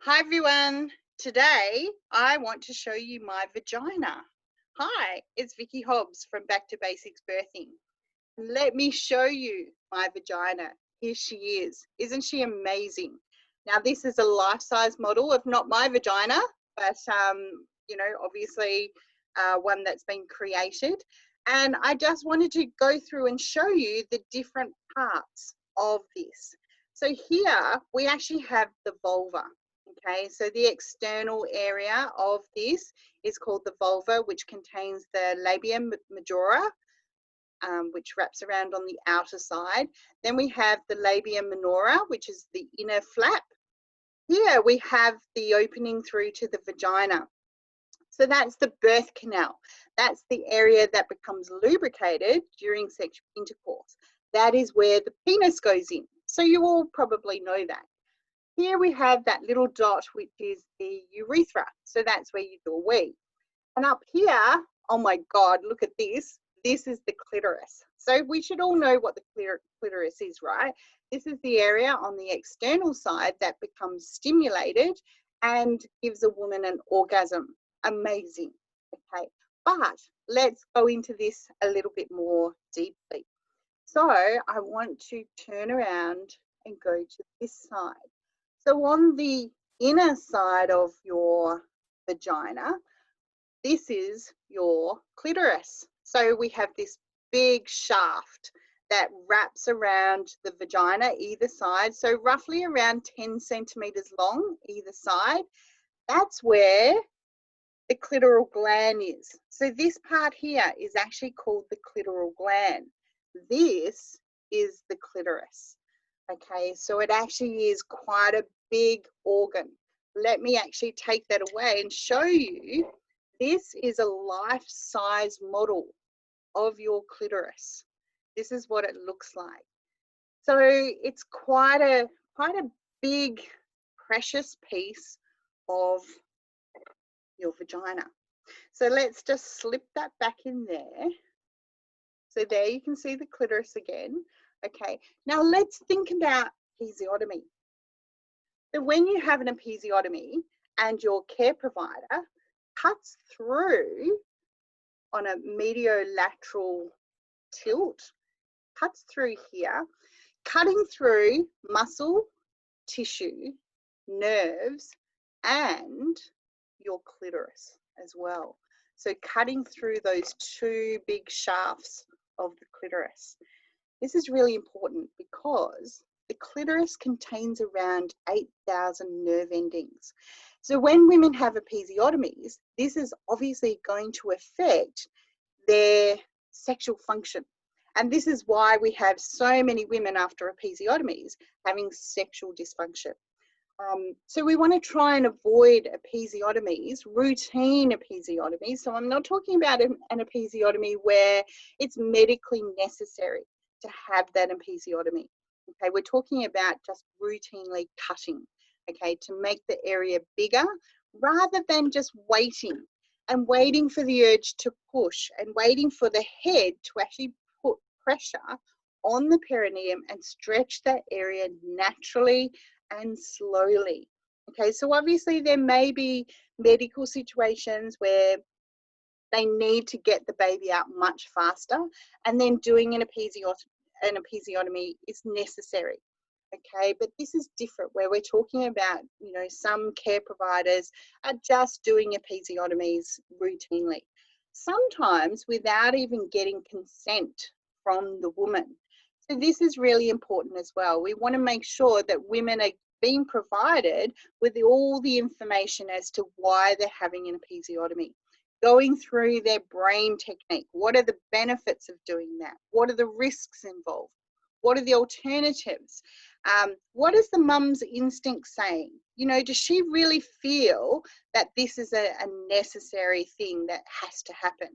Hi everyone. Today I want to show you my vagina. Hi, it's Vicky Hobbs from Back to Basics Birthing. Let me show you my vagina. Here she is. Isn't she amazing? Now this is a life-size model of not my vagina, but obviously one that's been created. And I just wanted to go through and show you the different parts of this. So here we actually have the vulva. Okay, so the external area of this is called the vulva, which contains the labia majora, which wraps around on the outer side. Then we have the labia minora, which is the inner flap. Here we have the opening through to the vagina. So that's the birth canal. That's the area that becomes lubricated during sexual intercourse. That is where the penis goes in. So you all probably know that. Here we have that little dot, which is the urethra. So that's where you do a wee. And up here, oh my God, look at this. This is the clitoris. So we should all know what the clitoris is, right? This is the area on the external side that becomes stimulated and gives a woman an orgasm. Amazing. Okay, but let's go into this a little bit more deeply. So I want to turn around and go to this side. So on the inner side of your vagina, this is your clitoris. So we have this big shaft that wraps around the vagina either side. So roughly around 10 centimeters long either side. That's where the clitoral gland is. So this part here is actually called the clitoral gland. This is the clitoris. Okay, so it actually is quite a big organ. Let me actually take that away and show you. This is a life-size model of your clitoris. This is what it looks like. So it's quite a big, precious piece of your vagina. So let's just slip that back in there. So there you can see the clitoris again. Okay, now let's think about episiotomy. So when you have an episiotomy and your care provider cuts through on a mediolateral tilt, cuts through here, cutting through muscle, tissue, nerves, and your clitoris as well. So cutting through those two big shafts of the clitoris. This is really important because the clitoris contains around 8,000 nerve endings. So when women have episiotomies, this is obviously going to affect their sexual function. And this is why we have so many women after episiotomies having sexual dysfunction. So we want to try and avoid episiotomies, routine episiotomies. So I'm not talking about an episiotomy where it's medically necessary to have that episiotomy. Okay, we're talking about just routinely cutting, okay, to make the area bigger rather than just waiting for the urge to push and waiting for the head to actually put pressure on the perineum and stretch that area naturally and slowly. Okay, so obviously there may be medical situations where they need to get the baby out much faster, and then doing an episiotomy is necessary. Okay, but this is different where we're talking about, some care providers are just doing episiotomies routinely, sometimes without even getting consent from the woman. So this is really important as well. We want to make sure that women are being provided with all the information as to why they're having an episiotomy, going through their brain technique. What are the benefits of doing that? What are the risks involved? What are the alternatives? What is the mum's instinct saying? Does she really feel that this is a necessary thing that has to happen?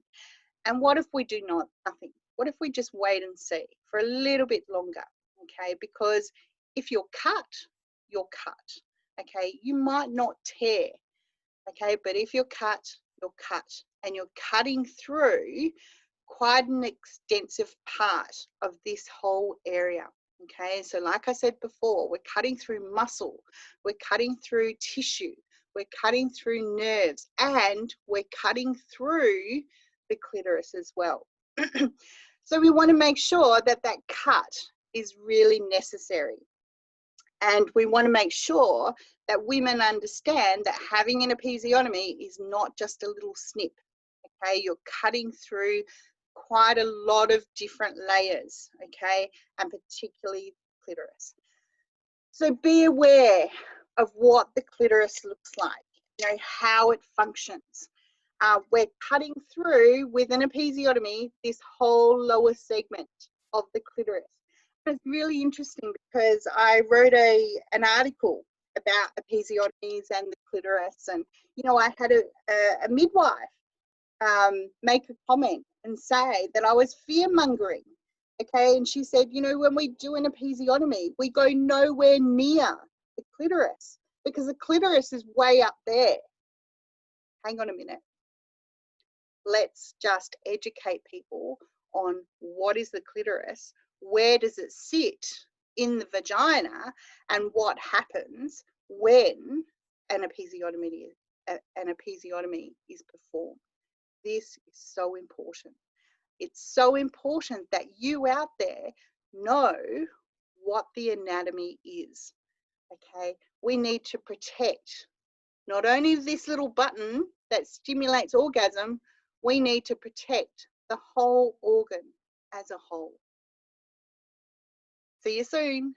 And what if we do nothing? What if we just wait and see for a little bit longer? Okay, because if you're cut, you're cut. Okay, you might not tear. Okay, but if you're cut, and you're cutting through quite an extensive part of this whole area. Okay, so like I said before, we're cutting through muscle, we're cutting through tissue, we're cutting through nerves, and we're cutting through the clitoris as well. So we want to make sure that that cut is really necessary. And we want to make sure that women understand that having an episiotomy is not just a little snip. Okay, you're cutting through quite a lot of different layers, okay, and particularly clitoris. So be aware of what the clitoris looks like, you know, how it functions. We're cutting through with an episiotomy this whole lower segment of the clitoris. It's really interesting because I wrote an article about episiotomies and the clitoris, and you know, I had a midwife make a comment and say that I was fear mongering. Okay, and she said, you know, when we do an episiotomy, we go nowhere near the clitoris because the clitoris is way up there. Hang on a minute. Let's just educate people on what is the clitoris, where does it sit in the vagina, and what happens when an episiotomy is performed. This is so important. It's so important that you out there know what the anatomy is, okay? We need to protect not only this little button that stimulates orgasm, we need to protect the whole organ as a whole. See you soon.